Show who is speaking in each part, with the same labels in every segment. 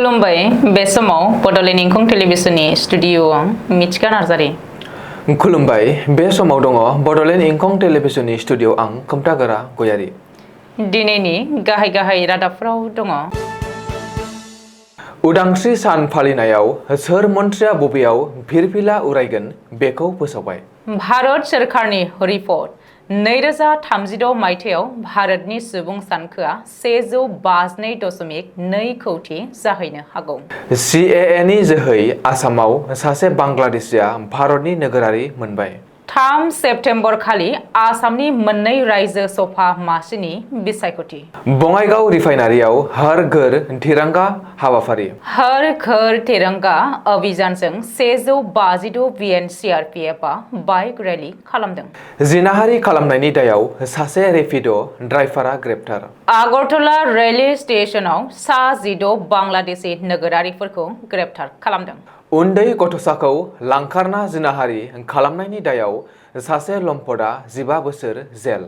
Speaker 1: खुलुमबाय बे समाव बडलेण्ड इंखं टेलिभिजननि स्टुडिअआव मिथिका नार्जारि।
Speaker 2: खुलुमबाय बे समाव दङ बडलेण्ड इंखं टेलिभिजननि स्टुडिअ आं खोमथागोरा गयारि।
Speaker 1: दिनैनि गाहाय रादाबफोराव दङ।
Speaker 2: उदांस्रि सान फालिनायाव सोर मन्थ्रिया बबेयाव फिरफिला उरायगोन बेखौ फोसावबाय।
Speaker 1: भारत सोरखारनि रिपर्ट 2036 मायथाइयाव भारतनि सुबुं सानखोआ 152.2 कौटि जाहैनो हागौ।
Speaker 2: CAA नि जोहै आसामाव सासे बांग्लादेशिया भारतनि नोगोरारि मोनबाय।
Speaker 1: 3 सेप्तेम्बर खालि आसामनि मोननै रायजो सभा मासिनि बिसायख'थि।
Speaker 2: बङाइगाव रिफाइनारियाव हर घर तिरंगा हाबाफारि।
Speaker 1: हर घर तिरंगा अभियानजों 156 बिएन CRPFआ बाइक रेलि खालामदों।
Speaker 2: जिनाहारि खालामनायनि दायाव सासे रेपिड' ड्राइभारा ग्रेप्तार।
Speaker 1: आगरतला रेलवे स्टेशनाव सा 16 बांलादेशी नोगोरारिफोरखौ ग्रेप्तार खालामदों।
Speaker 2: उन्दै गथ'साखौ लांखारना जिनाहारि खालामनायनि दायाव सासे लम्पटआ 15 बोसोर जेल।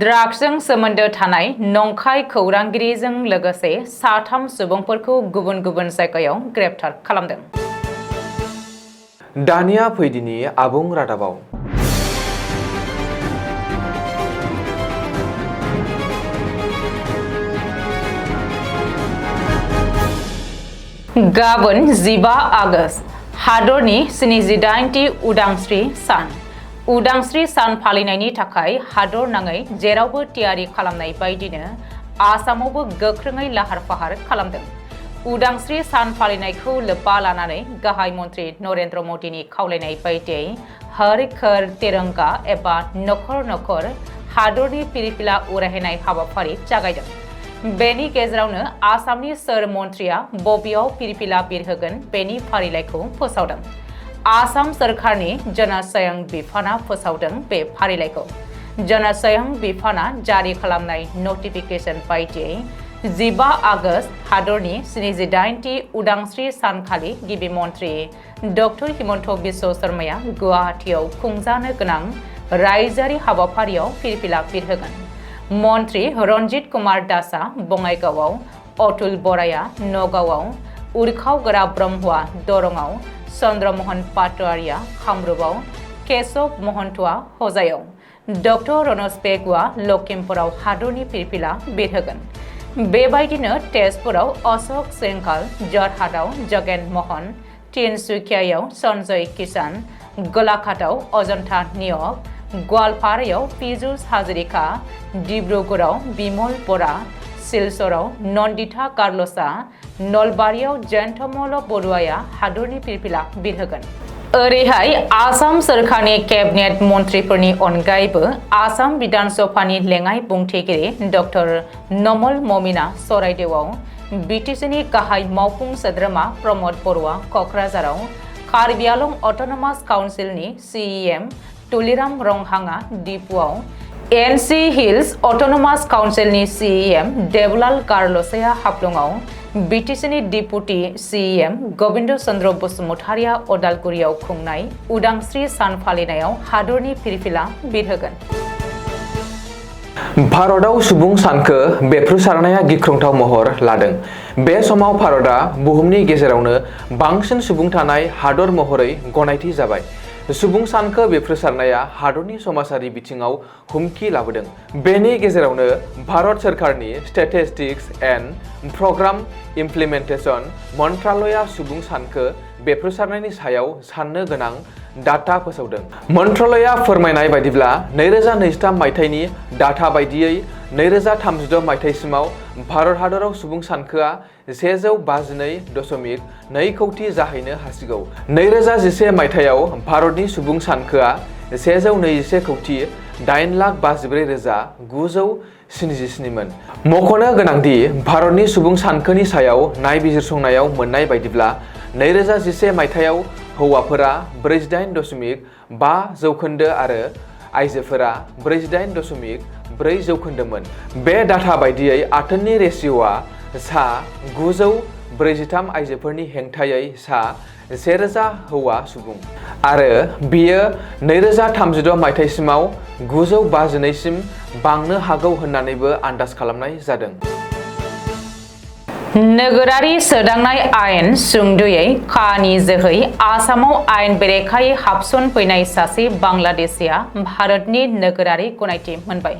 Speaker 1: ड्राग्सजों सोमोन्दो थानाय नंखाय खौरांगिरिजों लोगोसे 3 सुबुंफोरखौ गुबुन गुबुन जायगायाव ग्रेप्तार खालामदों।
Speaker 2: दानिया फैदिनि आबुं रादाबाव।
Speaker 1: गाबोन 15 आगस्त हादरनि 78थि उदांस्रि सान। उदांस्रि सान फालिनायनि थाखाय हादर नाङै जेरावबो थियारि खालामनाय बायदिनो आसामावबो गोख्रोङै लाहार फाहार खालामदों। उदांस्रि सान फालिनायखौ लोब्बा लानानै गाहाय मन्थ्रि नरेन्द्र मदिनि खावलायनाय बायदियै हर घर तिरंगा एबा नखर नखर हादरनि फिरफिला उरायहोनाय हाबाफारि जागायदों। बेनि गेजेरावनो आसामनि सोर मन्थ्रिया बबेयाव फिरफिला बिरहोगोन बेनि फारिलाइखौ फोसावदों। आसाम सोरखारनि जनस्वयं बिफाना फोसावदों बे फारिलाइखौ। जनस्वयं बिफाना जारि खालामनाय नटिफिकेशन बायदियै 15 आगस्त हादरनि 78थि उदांस्रि सानखालि गिबि मन्थ्रि डक्टर हिमन्त बिश्व शर्माया गुवाहाटीआव खुंजानो गोनां रायजोआरि हाबाफारियाव फिरफिला बिरहोगोन। मन्थ्रि रन्जित कुमार दासआ बङाइगावआव, अतुल बराया नगावआव, उरखाव ब्रह्मआ दरंआव, चन्द्रमोहन पाटवारिया कामरुपआव, केशव महन्तआ हजायाव, डक्टर रनज पेगुआ लखिमपुराव हादरनि फिरफिला बिरहोगोन। बेबायदिनो तेजपुराव अशोक सिंघाल, जरहाटआव जगेन महन, तिनसुकियायाव सन्जय किसान, गलाघाटआव अजन्ता नियक, गवालपारायाव पीयूष हाजरिका, डिब्रुगड़आव बिमल बरा, सिलचराव नन्दिता कार्लसा, नलबारियाव जयन्तमल बरुवाया हादरनि फिरफिला बिरहोगोन। ओरैहाय आसाम सोरखारनि केबिनेट मन्थ्रिफोरनि अनगायैबो आसाम विधान सभानि लेङाइ बुंथिगिरि डक्टर नमल ममिना चराइदेवआव, BTCनि गाहाय मावफुं सोद्रोमा प्रमद बर'आ क'क्राझाराव, कार्बि आलं अट'नमास काउन्सिलनि CEM तुलिराम रंहांआ डिपुआव, NC हिल्स अट'नमास काउन्सिलनि CEM देबलाल गारलसाया हाफ्लंआव, BTCनि डिपुटि CEM गबिन्द चन्द्र बसुमतारिया अदालगुरियाव खुंनाय उदांस्रि सान फालिनायाव हादरनि फिरफिला बिरहोगोन।
Speaker 2: भारतआव सुबुं सानखो बेफ्रुसारनाया गिख्रंथाव महर लादों। बे समाव भारतआ बुहुमनि गेजेरावनो बांसिन सुबुं थानाय हादर महरै गनायथि जाबाय। सुबुं सानखो बेफ्रुसारनाया हादरनि समाजारि बिथिङाव हुमखि लाबोदों। बेनि गेजेरावनो भारत सोरखारनि स्टेटिस्टिक्स एन्ड प्रग्राम इमप्लिमेन्टेसन मन्त्रालयआ सुबुं सानखो बेफ्रुसारनायनि सायाव साननो गोनां डाटा फोसावदों। मन्त्रालयआ फोरमायनाय बायदिब्ला 2023 मायथाइनि डाटा बायदियै 2036 मायथाइसिमाव भारत हादराव सुबुं सानखोआ 152.2 कौटि जाहैनो हासिगौ। 2011 मायथाइयाव भारतनि सुबुं सानखोआ 121 कौटि 8,54,977 मोन। मख'नो गोनांदि भारतनि सुबुं सानखोनि सायाव नायबिजिरसंनायाव मोननाय बायदिब्ला 2011 मायथाइयाव हौवाफोरा 48.5 जौखोन्दो आरो आइजोफोरा 48.4 जौखोन्दोमोन। बे डाटा बायदियै आथोननि रेशिय'आ सा 943 आइजोफोरनि हेंथायै सा 1000 हौवा सुबुं आरो बियो 2036 मायथाइसिमाव 952 सिम बांनो हागौ होननानैबो आन्दाज खालामनाय जादों।
Speaker 1: नोगोरारि सोदांनाय आयेन सुंद'यै खानि जोहै आसामाव आयेन बेरेखायै हाबसनफैनाय सासे बांलादेशिया भारतनि नोगोरारि गनायथि मोनबाय।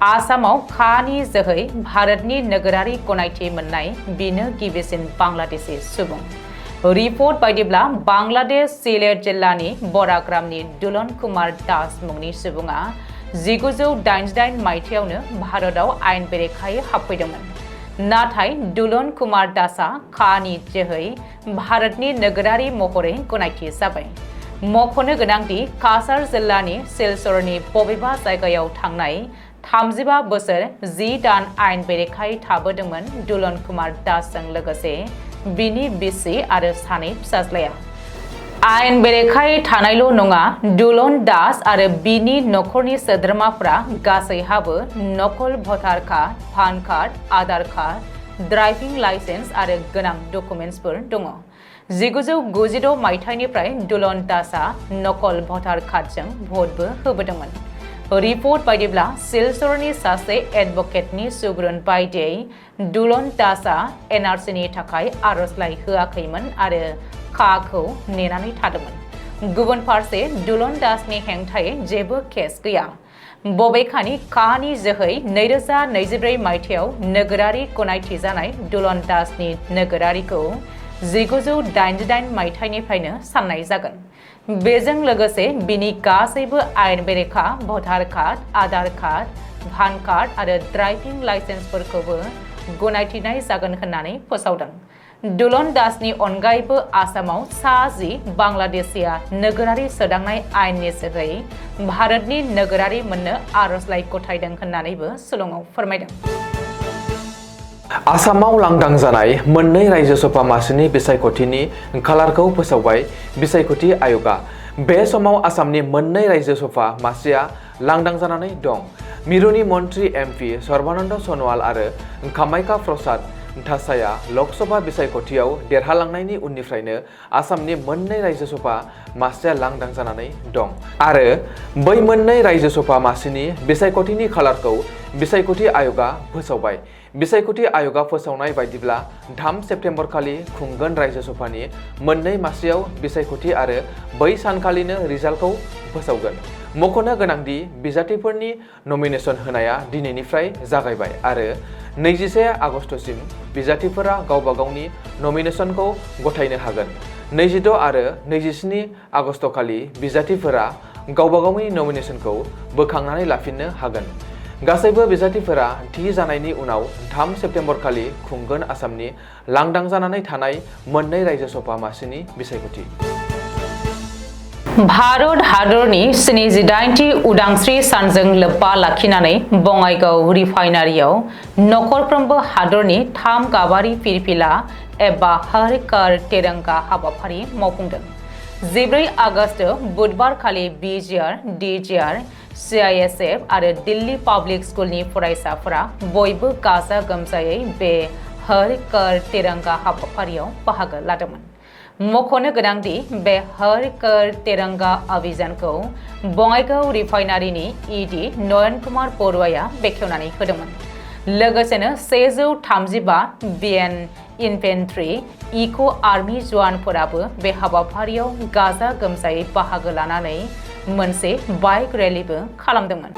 Speaker 1: आसामाव खानि जोहै भारतनि नोगोरारि गनायथि मोननाय बिनो गिबिसिन बांलादेशी सुबुं। रिपर्ट बायदिब्ला बांलादेश सिलेट जिल्लानि बराग्रामनि दुलन कुमार दास मुंनि सुबुङा 1988 मायथाइयावनो भारतआव आयेन बेरेखायै हाबफैदोंमोन। नाथाय दुलन कुमार दासआ खानि जोहै भारतनि नोगोरारि महरै गनायथि जाबाय। मख'नो गोनांदि काछार जिल्लानि सिलचरनि बबेबा जायगायाव थांनाय 35 बोसोर 10 दान आयेन बेरेखायै थाबोदोंमोन दुलन कुमार दासजों लोगोसे बिनि बिसि आरो सानै फिसाज्लाया। आयेन बेरेखायै थानायल' नङा, दुलन दास आरो बिनि नखरनि सोद्रोमाफोरा गासैहाबो नकल voter card, PAN card, Aadhaar card, driving licence आरो गोनां डकुमेन्टसफोर दङ। 1996 मायथाइनिफ्राय दुलन दासआ नकल भटार कार्डजों भटबो होबोदोंमोन। रिपर्ट बायदिब्ला सिलचरनि सासे एडभकेटनि सुबुरुन बायदियै दुलन दासआ एनआरसीनि थाखाय आर'जलाइ होआखैमोन आरो खाखौ नेनानै थादोंमोन। गुबुन फारसे दुलन दासनि हेंथायै जेबो केस गैया। बबेखानि खानि जोहै 2024 मायथाइयाव नोगोरारि गनायथि जानाय दुलन दासनि नोगोरारिखौ 1988 मायथाइनिफ्रायनो साननाय जागोन। बेजों लोगोसे बिनि गासैबो आयेन बेरेखा voter card, Aadhaar card, PAN card आरो ड्राइभिं लाइसेन्सफोरखौबो गनायथिनाय जागोन होननानै फोसावदों। दुलन दासनि अनगायैबो आसामाव सा 10 बांलादेशिया नोगोरारि सोदांनाय आयेननि जोहै भारतनि नोगोरारि मोननो आर'जलाइ गथायदों होननानैबो सुलुङाव फोरमायदों।
Speaker 2: आसामाव लांदां जानाय मोननै रायजो सभा मासिनि बिसायख'थिनि खालारखौ फोसावबाय बिसायख'थि आय'गआ। बे समाव आसामनि मोननै रायजो सभा मासिया लांदां जानानै दं। मिरुनि मन्त्रि एमपि सर्बानन्द सन'वाल आरो कामाख्या प्रसाद थासाया लकसभा बिसायख'थियाव देरहालांनायनि उननिफ्रायनो आसामनि मोननै रायजो सभा मासिया लांदां जानानै दं आरो बै मोननै रायजो सभा मासिनि बिसायख'थिनि खालारखौ बिसायख'थि आय'गआ फोसावबाय। बिसायख'थि आय'गआ फोसावनाय बायदिब्ला 3 सेप्तेम्बर खालि खुंगोन रायजो सभानि मोननै मासियाव बिसायख'थि आरो बै सानखालिनो रिजाल्टखौ फोसावगोन। मख'नो गोनांदि बिजाथिफोरनि नमिनेशन होनाया दिनैनिफ्राय जागायबाय आरो 21 आगस्तसिम बिजाथिफोरा गावबा गावनि नमिनेशनखौ गथायनो हागोन। 26 आरो 27 आगस्तखालि बिजाथिफोरा गावबा गावनि नमिनेशनखौ बोखांनानै लाफिननो हागोन। गासैबो बिजाथिफोरा थि जानायनि उनाव 3 सेप्तेम्बर खालि खुंगोन आसामनि लांदां जानानै थानाय मोननै रायजो सभा मासिनि बिसायख'थि।
Speaker 1: भारत हादरनि 78थि उदांस्रि सानजों लोब्बा लाखिनानै बङाइगाव रिफाइनारियाव नखरफ्रोमबो हादरनि 3 गाबारि फिरफिला एबा हर घर तिरंगा हाबाफारि मावफुंदों। 14 आगस्त बुधबारखालि बिजिआर, डिजिआर, CISF आरो दिल्ली पाब्लिक स्कुलनि फरायसाफोरा बयबो गाजा गोमजायै बे हर घर तिरंगा हाबाफारियाव बाहागो लादोंमोन। मख'नो गोनांदि बे हर घर तिरंगा अभियानखौ बङाइगाव रिफाइनारिनि ED नयन कुमार बरुवाया बेखेवनानै होदोंमोन। लोगोसेनो 135 BN इनफेन्ट्रि इक' आर्मि जवानफोराबो बे हाबाफारियाव गाजा गोमजायै बाहागो लानानै मोनसे बाइक रेलिबो खालामदोंमोन।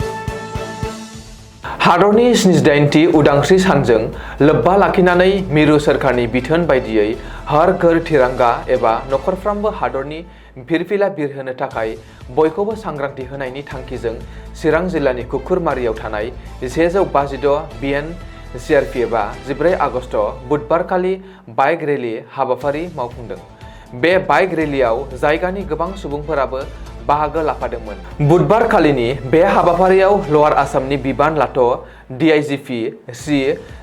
Speaker 2: हादरनि 78थि उदांस्रि सानजों लोब्बा लाखिनानै मिरु सोरखारनि बिथोन बायदियै हर घर तिरंगा एबा नखरफ्रामबो हादरनि फिरफिला बिरहोनो थाखाय बयखौबो सांग्रांथि होनायनि थांखिजों चिरां जिल्लानि कुकुरमारियाव थानाय 156 BN CRPFआ 14 आगस्त बुधबारखालि बाइक रेलि हाबाफारि मावफुंदों। बे बाइक रेलियाव जायगानि गोबां सुबुंफोराबो बाहागो लाफादोंमोन। बुधबारखालिनि बे हाबाफारियाव लवार आसामनि बिबान लाथ' DIGP श्री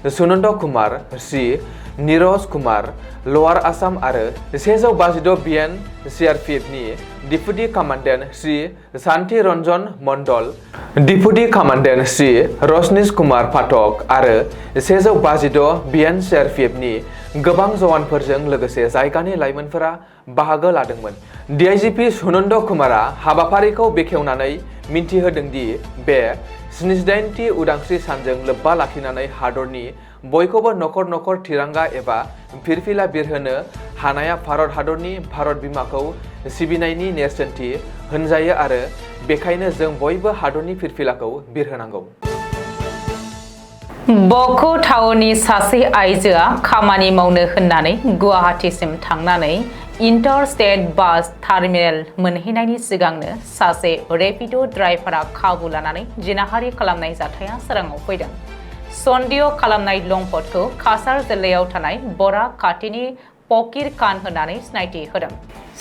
Speaker 2: सुनन्द कुमार, श्री नीरज कुमार, लवार आसाम आरो 156 BN CRPFनि डिपुटि कामान्डेन्ट श्री शान्ति रन्जन मण्डल, डिपुटि कामान्डेन्ट श्री रजनीश कुमार पाठक आरो 156 BN CRPFनि गोबां जवानफोरजों लोगोसे जायगानि लाइमोनफोरा बाहागो लादोंमोन। DIGP सुनन्द कुमारा हाबाफारिखौ बेखेवनानै मिन्थिहोदों दि बे 78थि उदांस्रि सानजों लोब्बा लाखिनानै हादरनि बयखौबो नखर नखर तिरंगा एबा फिरफिला बिरहोनो हानाया भारत हादरनि भारत बिमाखौ सिबिनायनि नेरसोनथि होनजायो आरो बेखायनो जों बयबो हादरनि फिरफिलाखौ बिरहोनांगौ।
Speaker 1: बक' टाउननि सासे आइजोआ खामानि मावनो होननानै गुवाहाटीसिम थांनानै इन्टार स्टेट बास टार्मिनेल मोनहैनायनि सिगांनो सासे रेपिड' ड्राइभारा खाबु लानानै जिनाहारि खालामनाय जाथाया सोराङाव फैदों। सन्देह खालामनाय लंपटखौ काछार जिल्लायाव थानाय बरा खाथिनि फकीर खान होननानै सिनायथि होदों।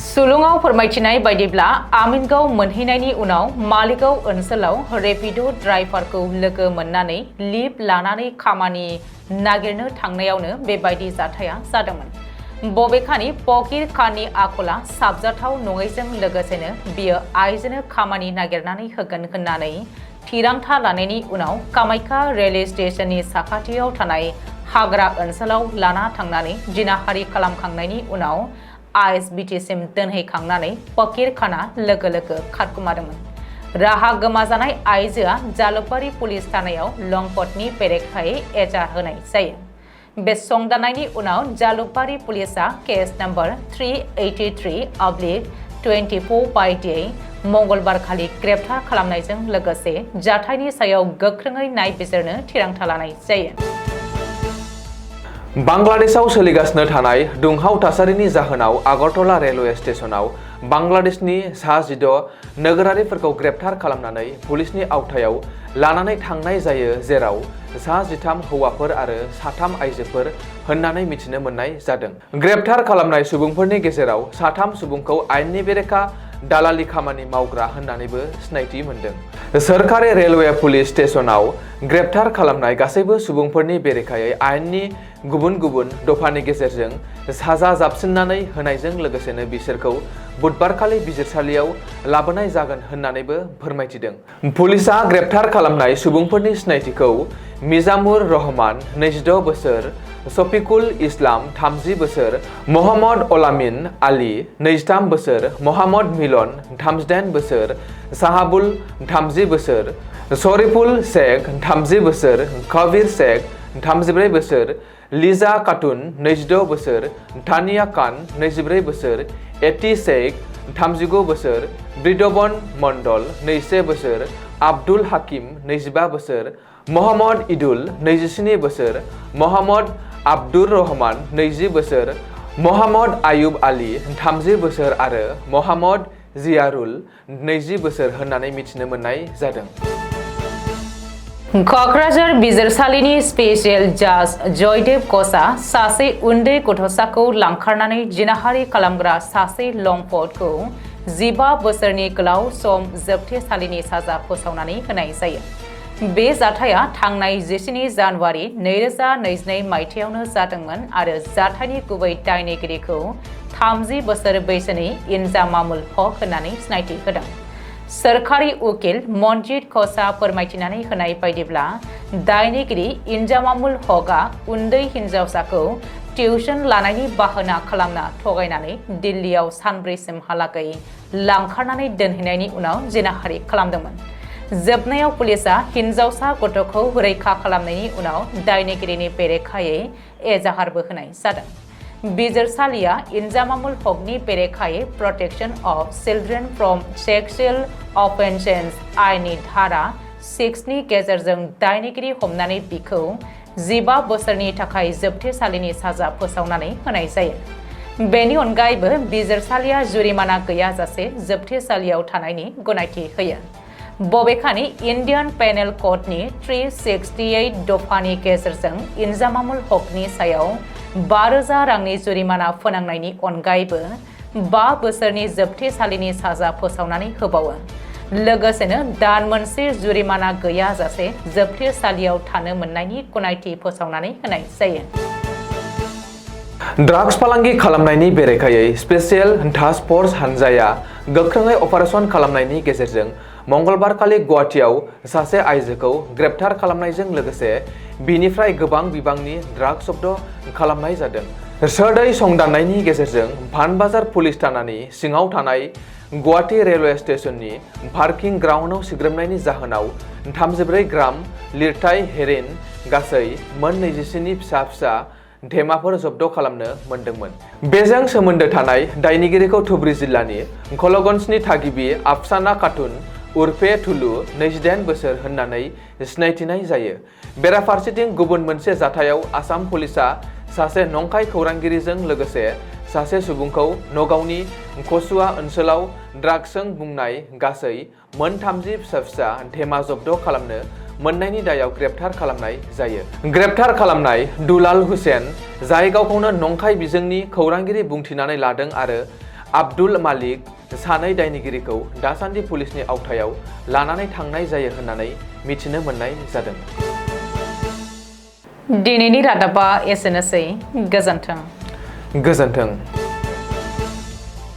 Speaker 1: सुलुङाव फोरमायथिनाय बायदिब्ला आमिनगाव मोनहैनायनि उनाव मालिगाव ओनसोलाव रेपिड' ड्राइभारखौ लोगो मोननानै लिभ लानानै खामानि नागिरनो थांनायावनो बेबायदि जाथाया जादोंमोन। बबेखानि फकीर खाननि आखला साबजाथाव नङैजों लोगोसेनो बियो आइजोनो खामानि नागिरनानै होगोन होननानै थिरांथा लानायनि उनाव कामाख्या रेलवे स्टेशननि साखाथियाव थानाय हाग्रा ओनसोलाव लाना थांनानै जिनाहारि खालामखांनायनि उनाव ISBTसिम दोनहैखांनानै फकीर खाना लोगो लोगो खारखोमादोंमोन। राहा गोमाजानाय आइजोआ जालुकबारि पुलिस थानायाव लंपटनि बेरेखायै एजाहार होनाय जायो। बे संदाननायनि उनाव जालुकबारि पुलिसआ केस नम्बर 383/24 बायदियै मंगलबार खालि ग्रेप्तार खालामनायजों लोगोसे जाथायनि सायाव गोख्रोङै नायबिजिरनो थिरांथा लानाय जायो।
Speaker 2: बांलादेशआव सोलिगासिनो थानाय दुंहाव थासारिनि जाहोनाव आगरतला रेलवे स्टेशनाव बांलादेशनि सा 16 नोगोरारिफोरखौ ग्रेप्तार खालामनानै पुलिसनि आवथायाव लानानै थांनाय जायो, जेराव सा 13 हौवाफोर आरो 3 आइजोफोर होननानै मिथिनो मोननाय जादों। ग्रेप्तार खालामनाय सुबुंफोरनि गेजेराव 3 सुबुंखौ आयेननि बेरेखा दालाली खामानि मावग्रा होननानैबो सिनायथि मोनदों। सोरखारि रेलवे पुलिस स्टेशनाव ग्रेप्तार खालामनाय गासैबो सुबुंफोरनि बेरेखायै आयेननि गुबुन गुबुन दफानि गेजेरजों साजा जाबसिननानै होनायजों लोगोसेनो बिसोरखौ बुधबारखालि बिजिरसालियाव लाबोनाय जागोन होननानैबो फोरमायथिदों। पुलिसआ ग्रेप्तार खालामनाय सुबुंफोरनि सिनायथिखौ मिजामुर रहमान 26 बोसोर, शफिकुल इस्लाम 30 बोसोर, मोहम्मद अलामिन आली 23 बोसोर, मोहम्मद मिलन 38 बोसोर, साहाबुल 30 बोसोर, शरीफुल शेख 30 बोसोर, कबीर शेख 34 बोसोर, लिजा खातुन 26 बोसोर, तानिया खान 24 बोसोर, एटी शेख 39 बोसोर, ब्रिदबन मंडल 21 बोसोर, आब्दुल हाकिम 25 बोसोर, मोहम्मद इदुल 27 बोसोर, मोहम्मद आब्दुर रहमान 20 बोसोर, मोहम्मद आयुब आली 30 बोसोर आरो मोहम्मद जियारुल 20 बोसोर होननानै मिथिनो मोननाय जादों।
Speaker 1: क'क्राझार बिजिरसालिनि स्पेशियेल जाज जयदेव घोषआ सासे उन्दै गथ'साखौ लांखारनानै जिनाहारि खालामग्रा सासे लंपटखौ 15 बोसोरनि गोलाव सम जोबथेसालिनि साजा फोसावनानै होनाय जायो। बे जाथाया थांनाय 17 जानुवारि 2022 मायथाइयावनो जादोंमोन आरो जाथायनि गुबै दायनिगिरिखौ 30 बोसोर बैसोनि इन्जामामुल हक होननानै सिनायथि होदों। सोरखारि उकिल मनजित घोषआ फोरमायथिनानै होनाय बायदिब्ला दायनिगिरि इन्जामामुल हकआ उन्दै हिन्जावसाखौ टिउसन लानायनि बाहाना खालामना थगायनानै दिल्लीयाव सानब्रैसिमहालागै लांखारनानै दोनहैनायनि उनाव जिनाहारि खालामदोंमोन। जोबनायाव पुलिसआ हिन्जावसा गथ'खौ रैखा खालामनायनि उनाव दायनिगिरिनि बेरेखायै एजाहारबो होनाय जादों। बिजिरसालिया इन्जामामुल हकनि बेरेखायै protection of children from sexual offences आइननि धारा 6 नि गेजेरजों दायनिगिरि हमनानै बिखौ 15 बोसोरनि थाखाय जोबथेसालिनि साजा फोसावनानै होनाय जायो। बेनि अनगायैबो बिजिरसालिया जुरिमाना गैयाजासे जोबथेसालियाव थानायनि गनायथि होयो। बबेखानि इन्डियान पेनेल क'डनि 368 दफानि गेजेरजों इन्जामामुल हकनि सायाव 5,000 रांनि जुरिमाना फोनांनायनि अनगायैबो 5 बोसोरनि जोबथेसालिनि साजा फोसावनानै होबावो। लोगोसेनो दान मोनसे जुरिमाना गैयाजासे जोबथेसालियाव थानो मोननायनि गनायथि फोसावनानै होनाय जायो।
Speaker 2: ड्राग्स फालांगि खालामनायनि बेरेखायै स्पेशियेल टास्क फर्स हानजाया गोख्रोङै अपारेसन खालामनायनि गेजेरजों मंगलबारखालि गुवाहाटीआव सासे आइजोखौ ग्रेप्तार खालामनायजों लोगोसे बिनिफ्राय गोबां बिबांनि ड्राग्स जब्द खालामनाय जादों। सोरदै संदाननायनि गेजेरजों पानबाजार पुलिस थानानि सिङाव थानाय गुवाहाटी रेलवे स्टेशननि पार्किं ग्राउन्डआव सिग्रोमनायनि जाहोनाव 34 ग्राम लिरथाय हेर'इन गासै मोन 27 फिसा फिसा धेमाफोर जब्द खालामनो मोनदोंमोन। बेजों सोमोन्दो थानाय दायनिगिरिखौ धुबरी जिल्लानि खलगन्जनि थागिबि आफसाना खातुन उर्फे थुलु 28 बोसोर होननानै सिनायथिनाय जायो। बेराफारसेथिं गुबुन मोनसे जाथायाव आसाम पुलिसआ सासे नंखाय खौरांगिरिजों लोगोसे सासे सुबुंखौ नगावनि कसुआ ओनसोलाव ड्राग्सजों बुंनाय गासै मोन 30 फिसा फिसा धेमा जब्द खालामनो मोननायनि दायाव ग्रेप्तार खालामनाय जायो। ग्रेप्तार खालामनाय दुलाल हुसेन, जाय गावखौनो नंखाय बिजोंनि खौरांगिरि बुंथिनानै लादों, आरो आब्दुल मालिक, सानै दायनिगिरिखौ दासान्दि पुलिसनि आवथायाव लानानै थांनाय जायो होननानै मिथिनो मोननाय जादों।
Speaker 1: दिनैनि रादाबा एसेनोसै। गोजोन्थों।
Speaker 2: गोजोन्थों।